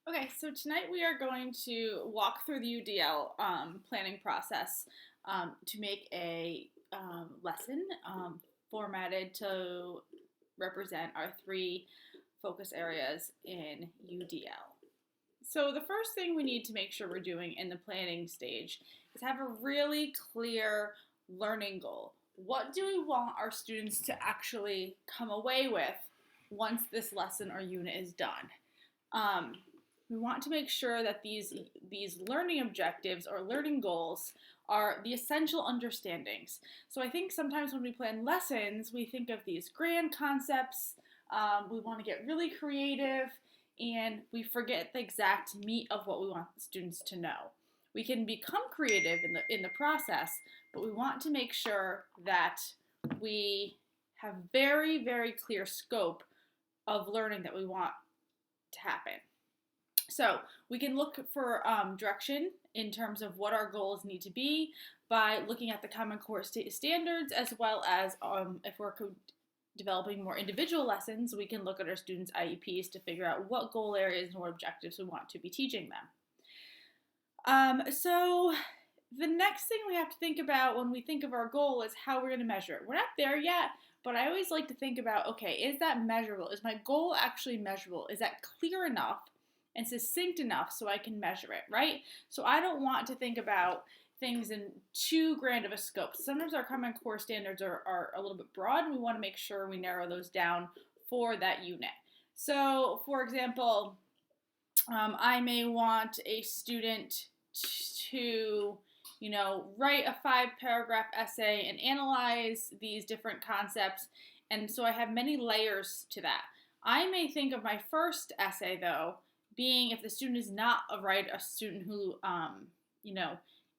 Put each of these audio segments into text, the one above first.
Okay, so tonight we are going to walk through the UDL planning process to make a lesson formatted to represent our three focus areas in UDL. So the first thing we need to make sure we're doing in the planning stage is have a really clear learning goal. What do we want our students to actually come away with once this lesson or unit is done? Um, we want to make sure that these learning objectives or learning goals are the essential understandings. So I think sometimes when we plan lessons, we think of these grand concepts. We want to get really creative, and we forget the exact meat of what we want the students to know. We can become creative in the process, but we want to make sure that we have very clear scope of learning that we want to happen. So we can look for direction in terms of what our goals need to be by looking at the Common Core standards, as well as if we're developing more individual lessons, we can look at our students' IEPs to figure out what goal areas and what objectives we want to be teaching them. So the next thing we have to think about when we think of our goal is how we're going to measure it. We're not there yet, but I always like to think about, okay, is that measurable? Is my goal actually measurable? Is that clear enough and succinct enough so I can measure it, right? So I don't want to think about things in too grand of a scope. Sometimes our Common Core standards are a little bit broad, and we want to make sure we narrow those down for that unit. So, for example, I may want a student to, write a 5-paragraph essay and analyze these different concepts, and so I have many layers to that. I may think of my first essay, though, being if the student is not a student who,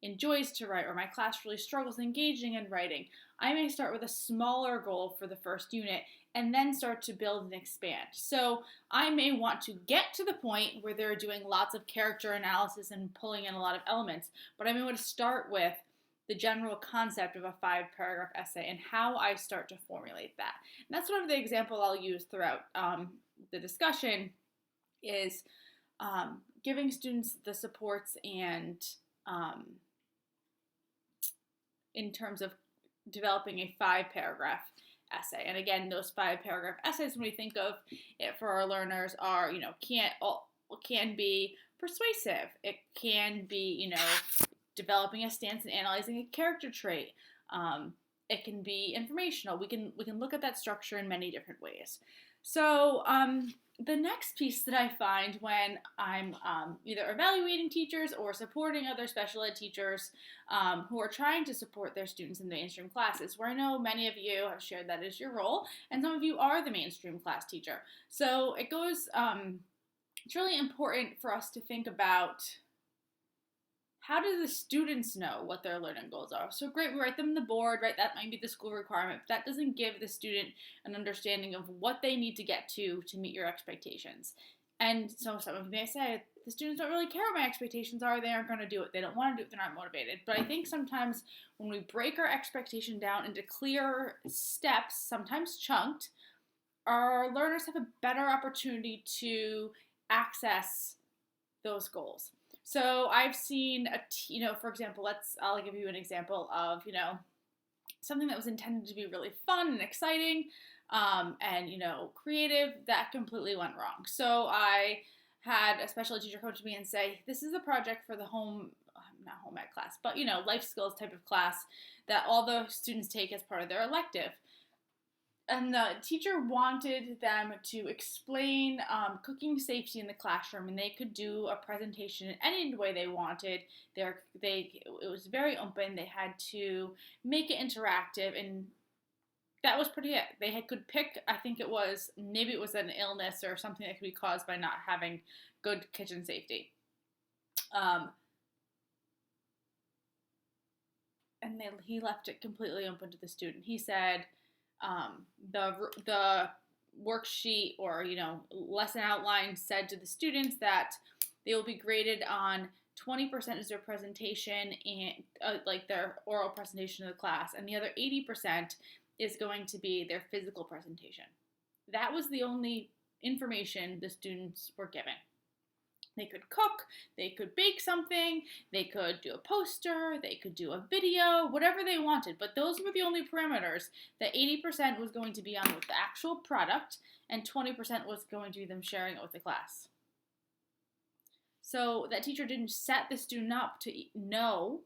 enjoys to write, or my class really struggles engaging in writing, I may start with a smaller goal for the first unit and then start to build and expand. So I may want to get to the point where they're doing lots of character analysis and pulling in a lot of elements, but I may want to start with the general concept of a 5-paragraph essay and how I start to formulate that. And that's sort of the example I'll use throughout the discussion is giving students the supports and in terms of developing a 5-paragraph essay. And again, those 5-paragraph essays, when we think of it for our learners, are, can be persuasive. It can be, developing a stance and analyzing a character trait. It can be informational. We can look at that structure in many different ways. So the next piece that I find when I'm either evaluating teachers or supporting other special ed teachers who are trying to support their students in the mainstream classes, where I know many of you have shared that as your role, and some of you are the mainstream class teacher. So it goes, it's really important for us to think about, how do the students know what their learning goals are? So great, we write them on the board, right? That might be the school requirement, but that doesn't give the student an understanding of what they need to get to meet your expectations. And so some of you may say, the students don't really care what my expectations are, they aren't going to do it, they don't want to do it, they're not motivated. But I think sometimes when we break our expectation down into clear steps, sometimes chunked, our learners have a better opportunity to access those goals. So I've seen, for example, I'll give you an example of, something that was intended to be really fun and exciting and, creative, that completely went wrong. So I had a special ed teacher come to me and say, this is a project for the not home ec class, but, life skills type of class that all the students take as part of their elective. And the teacher wanted them to explain cooking safety in the classroom, and they could do a presentation in any way they wanted. It was very open. They had to make it interactive, and that was pretty it. They could pick, I think maybe it was an illness or something that could be caused by not having good kitchen safety. And then he left it completely open to the student. He said, the worksheet or lesson outline said to the students that they will be graded on 20% is their presentation and like their oral presentation of the class, and the other 80% is going to be their physical presentation. That was the only information the students were given. They could cook, they could bake something, they could do a poster, they could do a video, whatever they wanted. But those were the only parameters. That 80% was going to be on with the actual product, and 20% was going to be them sharing it with the class. So that teacher didn't set the student up to know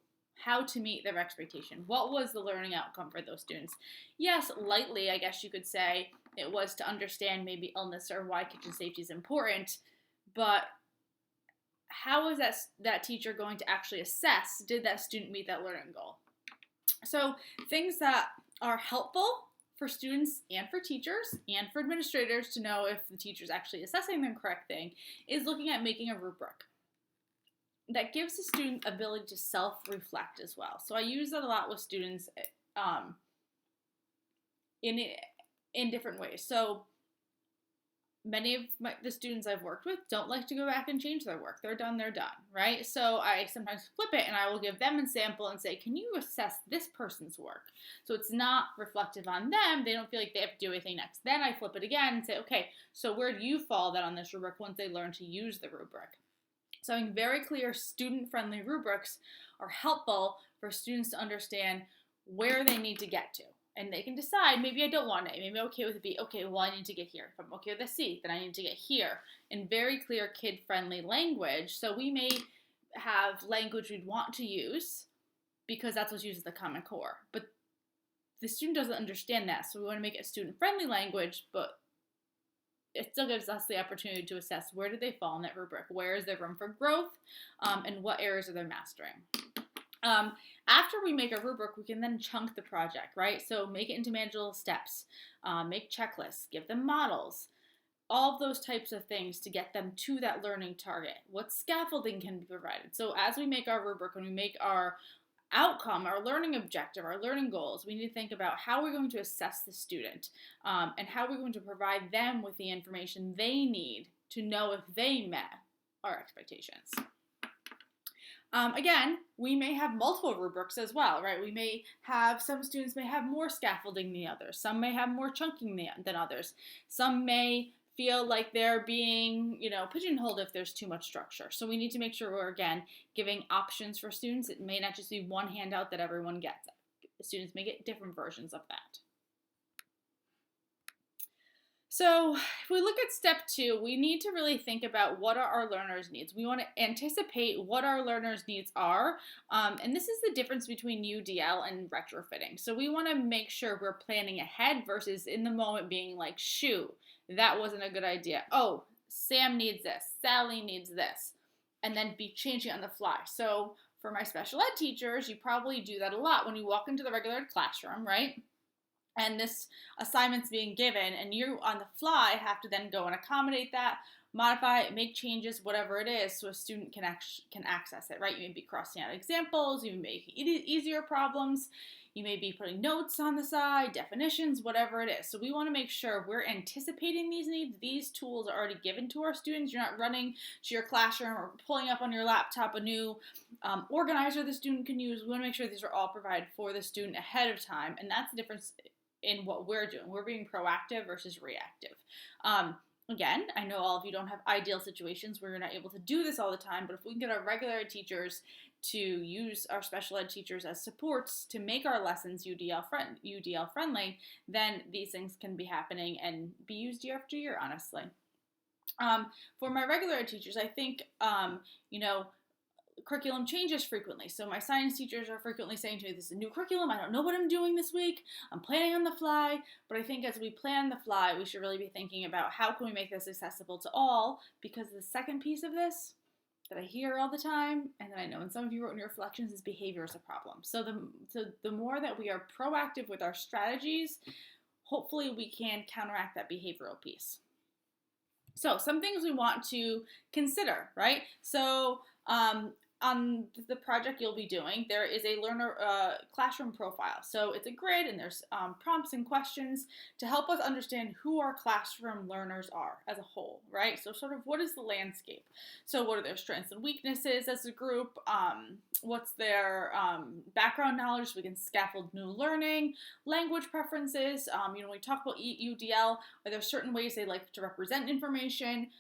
how to meet their expectation. What was the learning outcome for those students? Yes, lightly, I guess you could say, it was to understand maybe illness or why kitchen safety is important, but how is that teacher going to actually assess, did that student meet that learning goal? So things that are helpful for students and for teachers and for administrators to know if the teacher's actually assessing the correct thing is looking at making a rubric. That gives the student ability to self-reflect as well. So I use that a lot with students in different ways. So many of the students I've worked with don't like to go back and change their work. They're done, right? So I sometimes flip it and I will give them a sample and say, can you assess this person's work? So it's not reflective on them. They don't feel like they have to do anything next. Then I flip it again and say, okay, so where do you fall then on this rubric once they learn to use the rubric? So having very clear student-friendly rubrics are helpful for students to understand where they need to get to. And they can decide, maybe I don't want an A, maybe I'm okay with a B. Okay, well, I need to get here. If I'm okay with a C, then I need to get here. In very clear kid-friendly language. So we may have language we'd want to use because that's what's used as the Common Core. But the student doesn't understand that, so we want to make it student-friendly language, but it still gives us the opportunity to assess where do they fall in that rubric, where is there room for growth, and what areas are they mastering. After we make a rubric, we can then chunk the project, right? So make it into manageable steps, make checklists, give them models, all of those types of things to get them to that learning target. What scaffolding can be provided? So as we make our rubric, when we make our outcome, our learning objective, our learning goals, we need to think about how we're going to assess the student and how we're going to provide them with the information they need to know if they met our expectations. Again, we may have multiple rubrics as well, right? We may have, some students may have more scaffolding than others. Some may have more chunking than others. Some may feel like they're being, pigeonholed if there's too much structure. So we need to make sure we're, again, giving options for students. It may not just be one handout that everyone gets. Students may get different versions of that. So if we look at step 2, we need to really think about what are our learners' needs. We want to anticipate what our learners' needs are, and this is the difference between UDL and retrofitting. So we want to make sure we're planning ahead versus in the moment being like, shoot, that wasn't a good idea. Oh, Sam needs this, Sally needs this, and then be changing on the fly. So for my special ed teachers, you probably do that a lot when you walk into the regular classroom, right? And this assignment's being given, and you on the fly have to then go and accommodate that, modify it, make changes, whatever it is, so a student can access it, right? You may be crossing out examples, you may make easier problems, you may be putting notes on the side, definitions, whatever it is. So we want to make sure we're anticipating these needs. These tools are already given to our students. You're not running to your classroom or pulling up on your laptop a new organizer the student can use. We want to make sure these are all provided for the student ahead of time, and that's the difference in what we're doing. We're being proactive versus reactive. Again, I know all of you don't have ideal situations where you're not able to do this all the time, but if we can get our regular ed teachers to use our special ed teachers as supports to make our lessons UDL friendly, then these things can be happening and be used year after year, honestly. For my regular ed teachers, I think, curriculum changes frequently. So my science teachers are frequently saying to me, this is a new curriculum, I don't know what I'm doing this week, I'm planning on the fly. But I think as we plan the fly, we should really be thinking about how can we make this accessible to all, because the second piece of this that I hear all the time, and that I know and some of you wrote in your reflections, is behavior is a problem. So the more that we are proactive with our strategies, hopefully we can counteract that behavioral piece. So some things we want to consider, right? So on the project you'll be doing, there is a learner classroom profile. So it's a grid and there's prompts and questions to help us understand who our classroom learners are as a whole, right? So sort of what is the landscape? So what are their strengths and weaknesses as a group? What's their background knowledge so we can scaffold new learning, language preferences. When we talk about UDL, are there certain ways they like to represent information?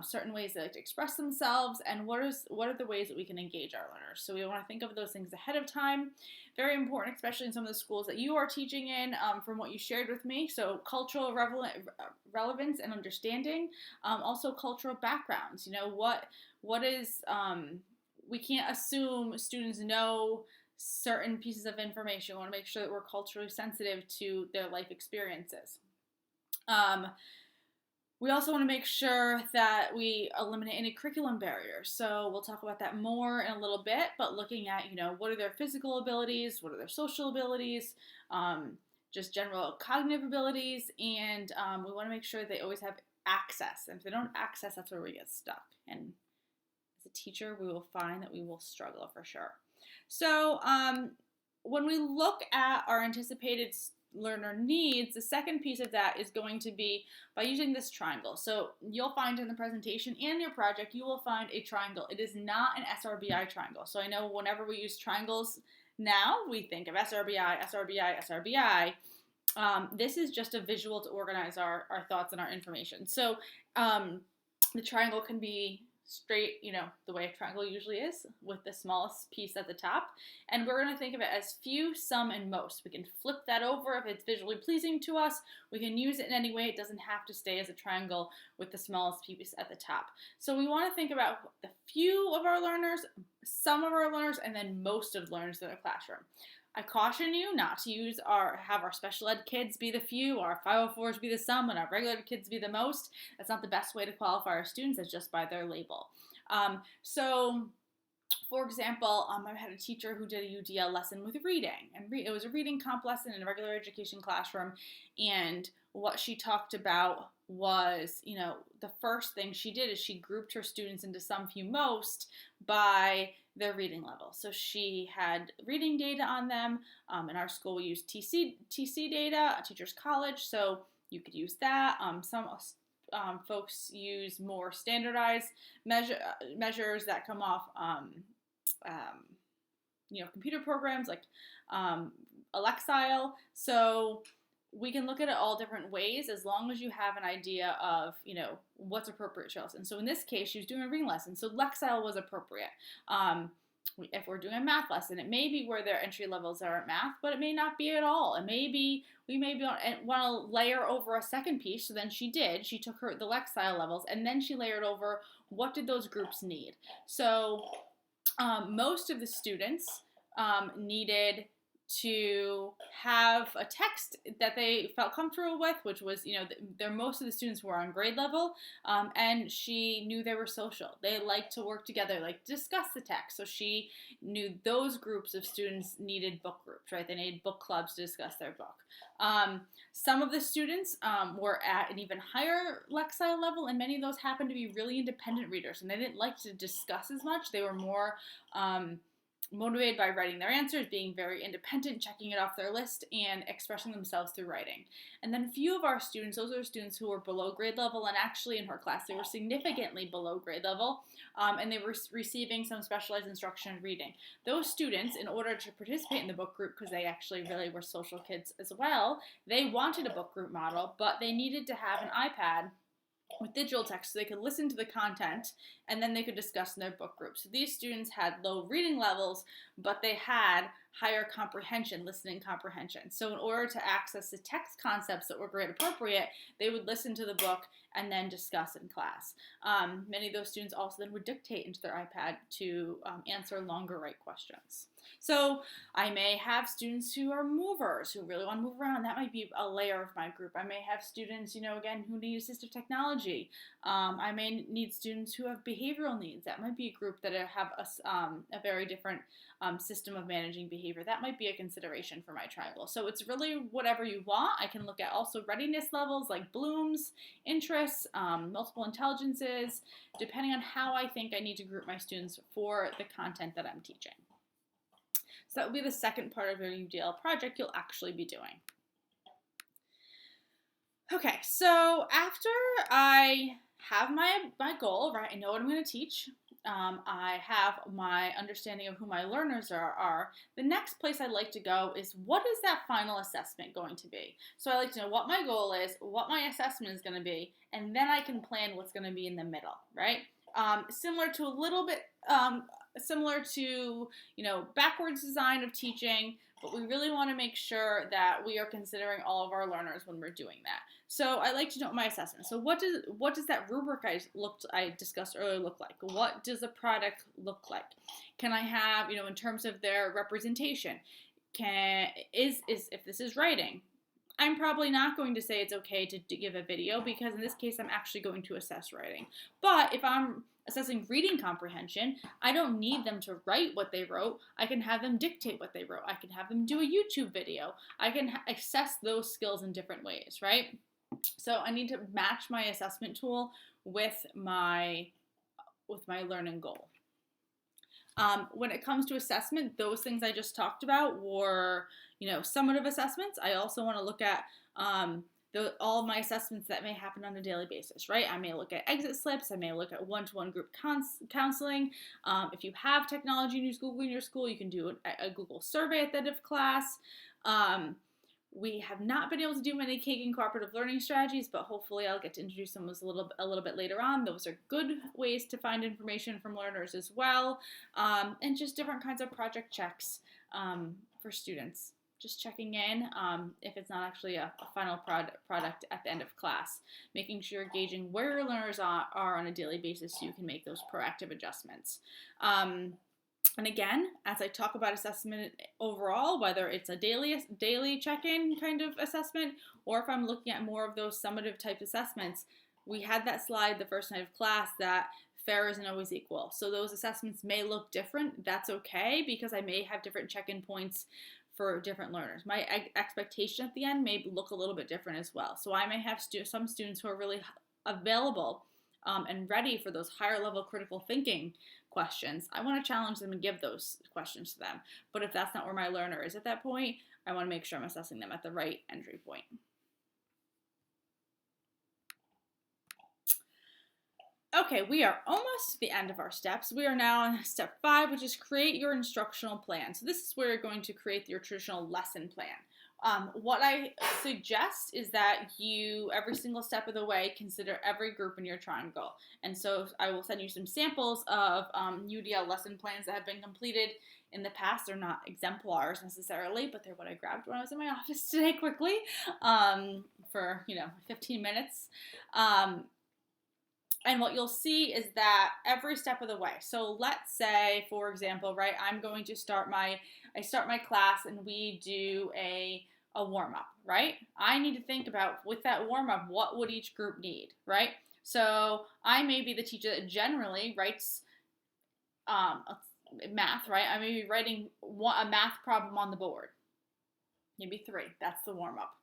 certain ways they like to express themselves, and what are the ways that we can engage our learners. So we want to think of those things ahead of time. Very important, especially in some of the schools that you are teaching in, from what you shared with me. So cultural relevance and understanding, also cultural backgrounds. What is we can't assume students know certain pieces of information. We want to make sure that we're culturally sensitive to their life experiences. We also want to make sure that we eliminate any curriculum barriers. So we'll talk about that more in a little bit, but looking at, what are their physical abilities, what are their social abilities, just general cognitive abilities, and we want to make sure they always have access. And if they don't have access, that's where we get stuck. And as a teacher, we will find that we will struggle for sure. So when we look at our anticipated learner needs, the second piece of that is going to be by using this triangle. So you'll find in the presentation and your project, you will find a triangle. It is not an SRBI triangle. So I know whenever we use triangles now, we think of SRBI, SRBI, SRBI. This is just a visual to organize our thoughts and our information. So the triangle can be straight, the way a triangle usually is, with the smallest piece at the top. And we're going to think of it as few, some, and most. We can flip that over if it's visually pleasing to us. We can use it in any way. It doesn't have to stay as a triangle with the smallest piece at the top. So we want to think about the few of our learners, some of our learners, and then most of the learners in the classroom. I caution you not to have our special ed kids be the few, our 504s be the some, and our regular kids be the most. That's not the best way to qualify our students. It's just by their label. So, for example, I had a teacher who did a UDL lesson with reading, and it was a reading comp lesson in a regular education classroom, and what she talked about was, the first thing she did is she grouped her students into some, few, most by their reading level. So she had reading data on them. In our school, we use TC data, Teachers College, so you could use that. Some folks use more standardized measures that come off, computer programs like Alexile. So we can look at it all different ways as long as you have an idea of, what's appropriate to us. And so in this case, she was doing a reading lesson, so Lexile was appropriate. If we're doing a math lesson, it may be where their entry levels are at math, but it may not be at all. It may be, we may want to layer over a second piece, so then she did. She took the Lexile levels, and then she layered over what did those groups need. So most of the students needed to have a text that they felt comfortable with, which was, most of the students were on grade level, and she knew they were social. They liked to work together, like discuss the text. So she knew those groups of students needed book groups, right? They needed book clubs to discuss their book. Some of the students were at an even higher Lexile level, and many of those happened to be really independent readers, and they didn't like to discuss as much. They were more motivated by writing their answers, being very independent, checking it off their list, and expressing themselves through writing. And then a few of our students, those are students who were below grade level, and actually in her class they were significantly below grade level, and they were receiving some specialized instruction in reading. Those students, in order to participate in the book group, because they actually really were social kids as well, they wanted a book group model, but they needed to have an iPad with digital text so they could listen to the content and then they could discuss in their book group. So these students had low reading levels, but they had higher comprehension, listening comprehension. So in order to access the text concepts that were grade appropriate, they would listen to the book and then discuss in class. Many of those students also then would dictate into their iPad to answer longer right questions. So I may have students who are movers, who really want to move around. That might be a layer of my group. I may have students, again, who need assistive technology. I may need students who have behavioral needs. That might be a group that have a very different system of managing behavior. That might be a consideration for my triangle. So it's really whatever you want. I can look at also readiness levels like Bloom's, interests, multiple intelligences, depending on how I think I need to group my students for the content that I'm teaching. So that would be the second part of your UDL project you'll actually be doing. Okay, so after I have my goal, right, I know what I'm going to teach, I have my understanding of who my learners are, the next place I'd like to go is what is that final assessment going to be? So I like to know what my goal is, what my assessment is going to be, and then I can plan what's going to be in the middle, right? Similar to a little bit, similar to, backwards design of teaching, but we really want to make sure that we are considering all of our learners when we're doing that. So I like to know my assessment. So what does that rubric I discussed earlier look like? What does a product look like? Can I have, in terms of their representation, if this is writing, I'm probably not going to say it's okay to give a video because in this case I'm actually going to assess writing. But if I'm assessing reading comprehension, I don't need them to write what they wrote. I can have them dictate what they wrote. I can have them do a YouTube video. I can assess those skills in different ways, right? So I need to match my assessment tool with my learning goal. When it comes to assessment, those things I just talked about were, summative assessments. I also want to look at all of my assessments that may happen on a daily basis, right? I may look at exit slips. I may look at one-to-one group counseling. If you have technology and use Google in your school, you can do a Google survey at the end of class. We have not been able to do many cake and cooperative learning strategies, but hopefully I'll get to introduce them a little bit later on. Those are good ways to find information from learners as well, and just different kinds of project checks for students. Just checking in if it's not actually a final product at the end of class, making sure you're gauging where your learners are on a daily basis so you can make those proactive adjustments. And again, as I talk about assessment overall, whether it's a daily check-in kind of assessment, or if I'm looking at more of those summative type assessments, we had that slide the first night of class that fair isn't always equal. So those assessments may look different. That's okay because I may have different check-in points for different learners. My expectation at the end may look a little bit different as well. So I may have some students who are really available and ready for those higher level critical thinking questions. I want to challenge them and give those questions to them. But if that's not where my learner is at that point, I want to make sure I'm assessing them at the right entry point. Okay, we are almost to the end of our steps. We are now on step 5, which is create your instructional plan. So this is where you're going to create your traditional lesson plan. What I suggest is that you, every single step of the way, consider every group in your triangle. And so I will send you some samples of UDL lesson plans that have been completed in the past. They're not exemplars necessarily, but they're what I grabbed when I was in my office today quickly for 15 minutes. And what you'll see is that every step of the way. So let's say, for example, right, I start my class and we do a warm-up, right? I need to think about, with that warm-up, what would each group need, right? So I may be the teacher that generally writes math, right? I may be writing a math problem on the board. Maybe 3. That's the warm-up.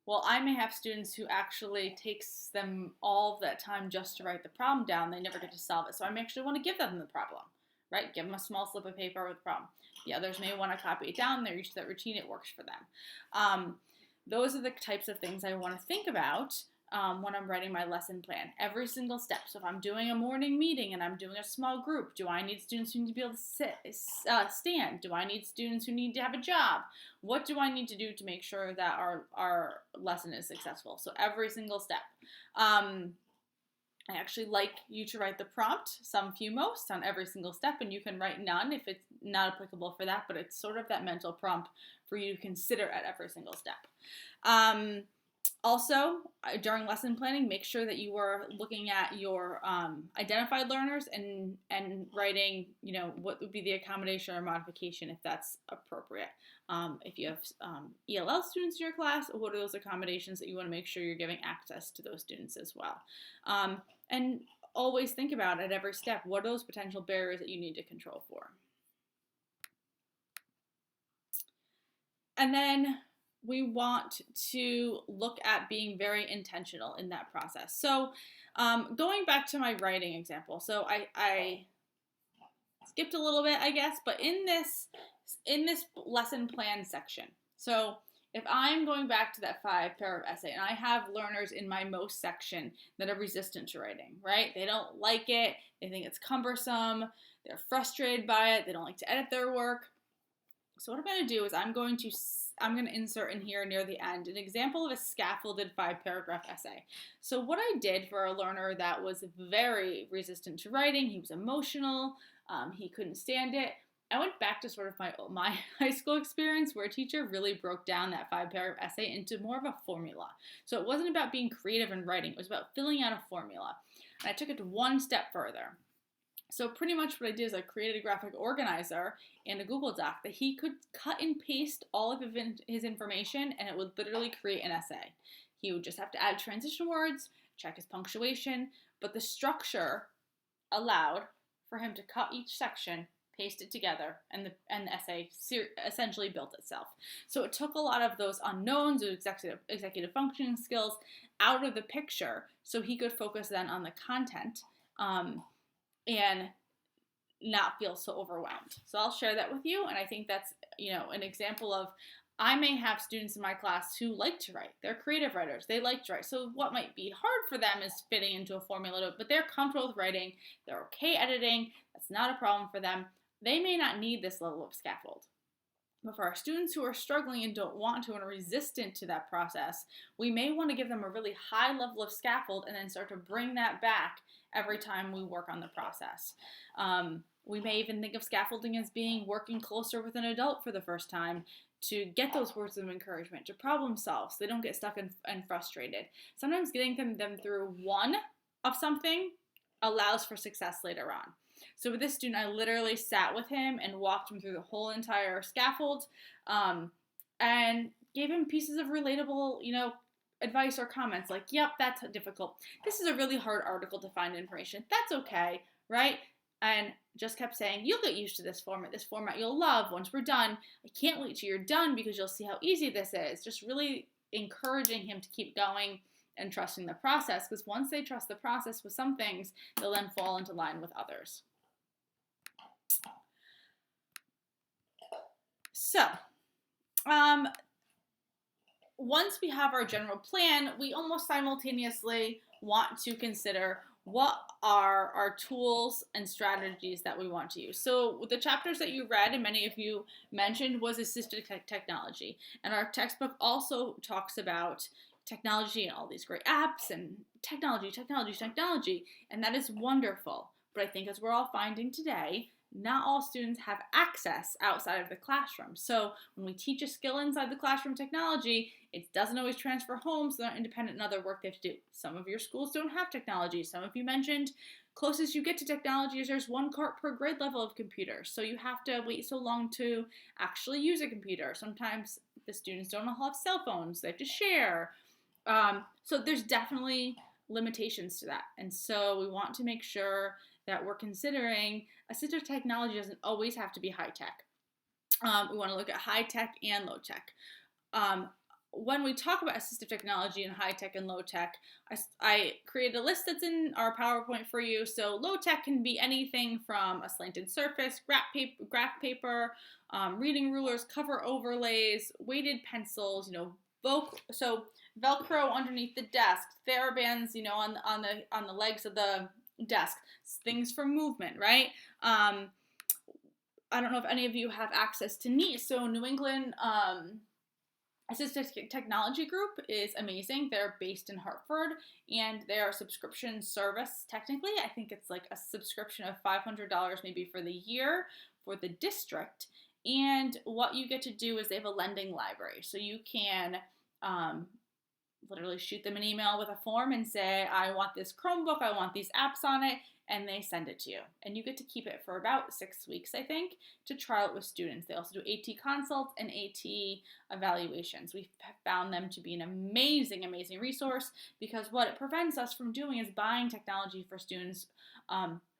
Well, I may have students who actually takes them all of that time just to write the problem down. They never get to solve it. So I actually want to give them the problem, right? Give them a small slip of paper with the problem. The others may want to copy it down. They're used to that routine. It works for them. Those are the types of things I want to think about when I'm writing my lesson plan. Every single step. So if I'm doing a morning meeting and I'm doing a small group, do I need students who need to be able to stand? Do I need students who need to have a job? What do I need to do to make sure that our lesson is successful? So every single step. I actually like you to write the prompt, some, few, most, on every single step, and you can write none if it's not applicable for that, but it's sort of that mental prompt for you to consider at every single step. Also, during lesson planning, make sure that you are looking at your identified learners and writing, what would be the accommodation or modification if that's appropriate. If you have ELL students in your class, what are those accommodations that you want to make sure you're giving access to those students as well? And always think about at every step, what are those potential barriers that you need to control for? And then we want to look at being very intentional in that process. So going back to my writing example, so I skipped a little bit, I guess, but in this lesson plan section, so if I'm going back to that 5-paragraph essay and I have learners in my most section that are resistant to writing, right? They don't like it, they think it's cumbersome, they're frustrated by it, they don't like to edit their work. So what I'm going to do is I'm going to insert in here near the end an example of a scaffolded 5-paragraph essay. So what I did for a learner that was very resistant to writing, he was emotional, he couldn't stand it. I went back to sort of my high school experience where a teacher really broke down that 5-paragraph essay into more of a formula. So it wasn't about being creative in writing, it was about filling out a formula. And I took it one step further. So pretty much what I did is I created a graphic organizer and a Google Doc that he could cut and paste all of his information, and it would literally create an essay. He would just have to add transition words, check his punctuation, but the structure allowed for him to cut each section, paste it together, and the essay essentially built itself. So it took a lot of those unknowns, those executive functioning skills out of the picture so he could focus then on the content. And not feel so overwhelmed. So I'll share that with you, and I think that's, an example of, I may have students in my class who like to write. They're creative writers. They like to write. So what might be hard for them is fitting into a formula, but they're comfortable with writing. They're okay editing. That's not a problem for them. They may not need this level of scaffold. But for our students who are struggling and don't want to and are resistant to that process, we may want to give them a really high level of scaffold and then start to bring that back every time we work on the process. We may even think of scaffolding as being working closer with an adult for the first time to get those words of encouragement, to problem solve so they don't get stuck and frustrated. Sometimes getting them through one of something allows for success later on. So with this student, I literally sat with him and walked him through the whole entire scaffold, and gave him pieces of relatable, advice or comments like, yep, that's difficult. This is a really hard article to find information. That's okay, right? And just kept saying, you'll get used to this format you'll love once we're done. I can't wait till you're done because you'll see how easy this is. Just really encouraging him to keep going and trusting the process, because once they trust the process with some things, they'll then fall into line with others. So, once we have our general plan, we almost simultaneously want to consider what are our tools and strategies that we want to use. So the chapters that you read, and many of you mentioned, was assistive technology. And our textbook also talks about technology and all these great apps and technology. And that is wonderful. But I think as we're all finding today, not all students have access outside of the classroom. So when we teach a skill inside the classroom technology, it doesn't always transfer home, so they're independent in other work they have to do. Some of your schools don't have technology. Some of you mentioned closest you get to technology is there's 1 cart per grade level of computer. So you have to wait so long to actually use a computer. Sometimes the students don't all have cell phones. They have to share. So there's definitely limitations to that. And so we want to make sure that we're considering assistive technology doesn't always have to be high tech. We want to look at high tech and low tech. When we talk about assistive technology and high tech and low tech, I created a list that's in our PowerPoint for you. So low tech can be anything from a slanted surface, graph paper, reading rulers, cover overlays, weighted pencils, so Velcro underneath the desk, TheraBands, on the legs of the desk, things for movement, right? I don't know if any of you have access to NEAT. So New England Assistive Technology Group is amazing. They're based in Hartford, and they're a subscription service. Technically, I think it's like a subscription of $500 maybe for the year for the district. And what you get to do is they have a lending library. So you can literally shoot them an email with a form and say, I want this Chromebook, I want these apps on it, and they send it to you. And you get to keep it for about 6 weeks, I think, to trial it with students. They also do AT consults and AT evaluations. We've found them to be an amazing, amazing resource, because what it prevents us from doing is buying technology for students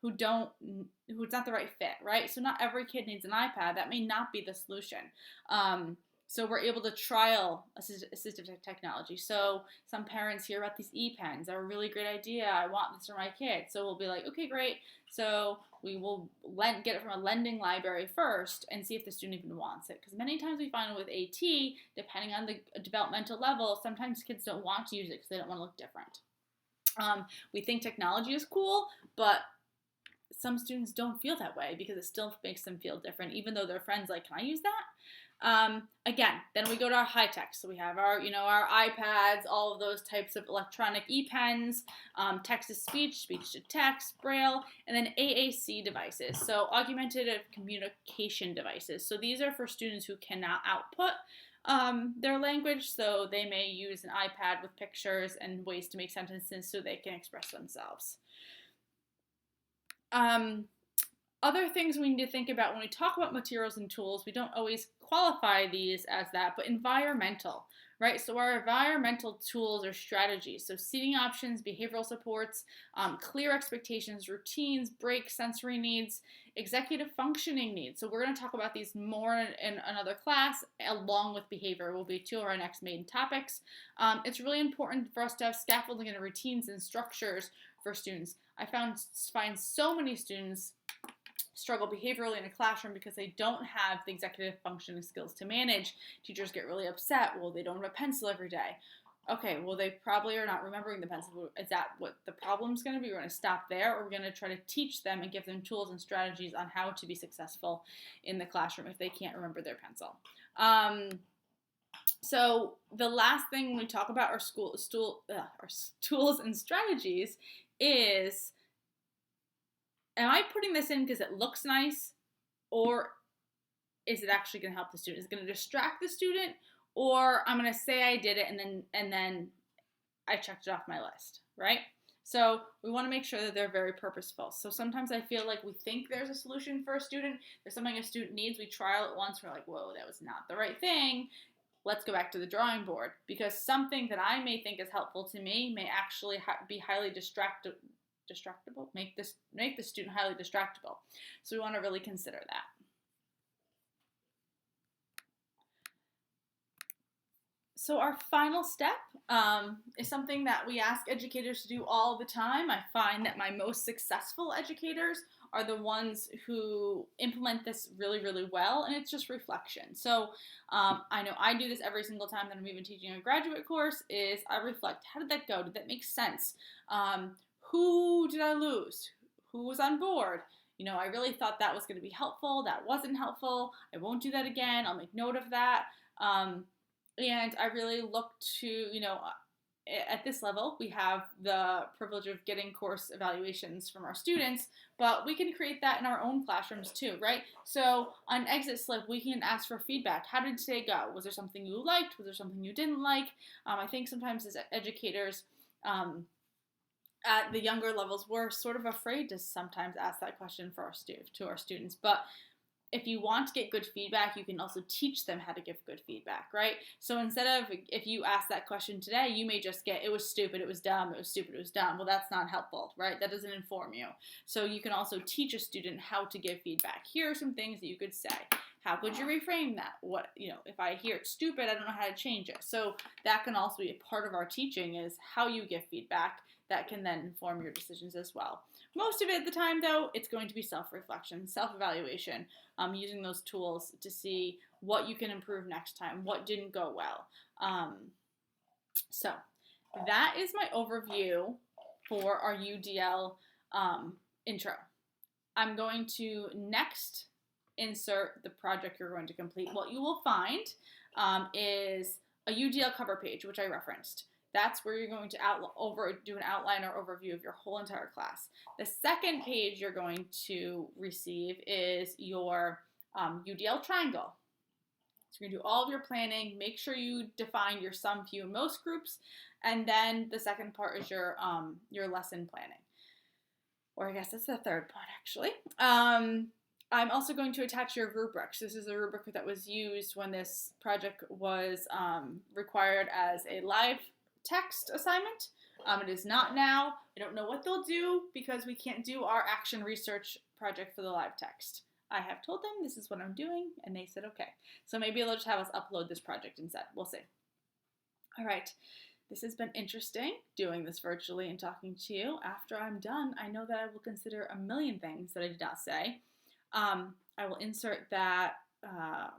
who it's not the right fit, right? So not every kid needs an iPad. That may not be the solution. So we're able to trial assistive technology. So some parents hear about these e-pens. They're a really great idea. I want this for my kid. So we'll be like, okay, great. So we will get it from a lending library first and see if the student even wants it. Because many times we find with AT, depending on the developmental level, sometimes kids don't want to use it because they don't want to look different. We think technology is cool, but some students don't feel that way because it still makes them feel different, even though their friends like, can I use that? Again, then we go to our high tech. So we have our, our iPads, all of those types of electronic e-pens, text to speech, speech to text, Braille, and then AAC devices. So augmentative communication devices. So these are for students who cannot output their language, so they may use an iPad with pictures and ways to make sentences so they can express themselves. Other things we need to think about when we talk about materials and tools, we don't always qualify these as that, but environmental, right? So our environmental tools or strategies, so seating options, behavioral supports, clear expectations, routines, breaks, sensory needs, executive functioning needs. So we're going to talk about these more in another class, along with behavior will be two of our next main topics. It's really important for us to have scaffolding and routines and structures for students. I find so many students struggle behaviorally in a classroom because they don't have the executive functioning skills to manage. Teachers get really upset. Well, they don't have a pencil every day. Okay, well, they probably are not remembering the pencil. Is that what the problem's going to be? We're going to stop there, or we're going to try to teach them and give them tools and strategies on how to be successful in the classroom if they can't remember their pencil. So the last thing when we talk about our tools and strategies is, am I putting this in because it looks nice, or is it actually going to help the student? Is it going to distract the student, or I'm going to say I did it and then I checked it off my list, right? So we want to make sure that they're very purposeful. So sometimes I feel like we think there's a solution for a student. There's something a student needs. We trial it once. We're like, whoa, that was not the right thing. Let's go back to the drawing board, because something that I may think is helpful to me may actually be highly distractible, make the student highly distractible. So we want to really consider that. So our final step is something that we ask educators to do all the time. I find that my most successful educators are the ones who implement this really, really well, and it's just reflection. So I know I do this every single time that I'm even teaching a graduate course, is I reflect. How did that go? Did that make sense? Who did I lose? Who was on board? I really thought that was going to be helpful. That wasn't helpful. I won't do that again. I'll make note of that. And I really look to, at this level, we have the privilege of getting course evaluations from our students, but we can create that in our own classrooms too, right? So on exit slip, we can ask for feedback. How did today go? Was there something you liked? Was there something you didn't like? I think sometimes as educators, at the younger levels, we're sort of afraid to sometimes ask that question to our students. But if you want to get good feedback, you can also teach them how to give good feedback, right? So instead of, if you ask that question today, you may just get, it was stupid, it was dumb, it was stupid, it was dumb. Well, that's not helpful, right? That doesn't inform you. So you can also teach a student how to give feedback. Here are some things that you could say. How could you reframe that? What, if I hear it's stupid, I don't know how to change it. So that can also be a part of our teaching, is how you give feedback. That can then inform your decisions as well. Most of it at the time, though, it's going to be self-reflection, self-evaluation, using those tools to see what you can improve next time, what didn't go well. So that is my overview for our UDL intro. I'm going to next insert the project you're going to complete. What you will find is a UDL cover page, which I referenced. That's where you're going to do an outline or overview of your whole entire class. The second page you're going to receive is your UDL triangle. So you're going to do all of your planning, make sure you define your some, few, and most groups, and then the second part is your lesson planning. Or I guess that's the third part, actually. I'm also going to attach your rubrics. This is a rubric that was used when this project was required as a live text assignment. It is not now. I don't know what they'll do because we can't do our action research project for the live text. I have told them this is what I'm doing, and they said okay. So maybe they'll just have us upload this project instead. We'll see. All right. This has been interesting doing this virtually and talking to you. After I'm done, I know that I will consider a million things that I did not say. I will insert that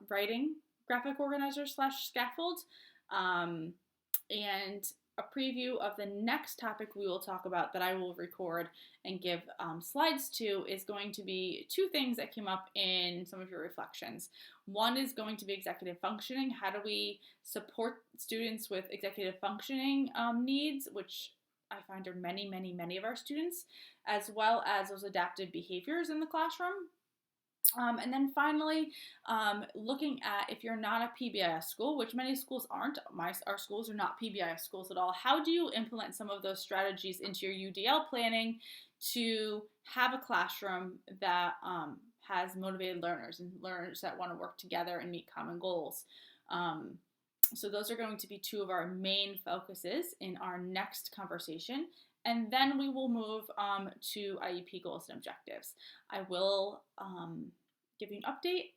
writing graphic organizer / scaffold and a preview of the next topic we will talk about that I will record and give slides to is going to be two things that came up in some of your reflections. One is going to be executive functioning. How do we support students with executive functioning needs, which I find are many, many, many of our students, as well as those adaptive behaviors in the classroom. And then finally, looking at if you're not a PBIS school, which many schools aren't, our schools are not PBIS schools at all, how do you implement some of those strategies into your UDL planning to have a classroom that has motivated learners and learners that want to work together and meet common goals? So those are going to be two of our main focuses in our next conversation. And then we will move to IEP goals and objectives. I will give you an update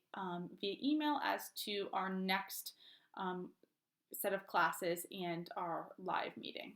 via email as to our next set of classes and our live meeting.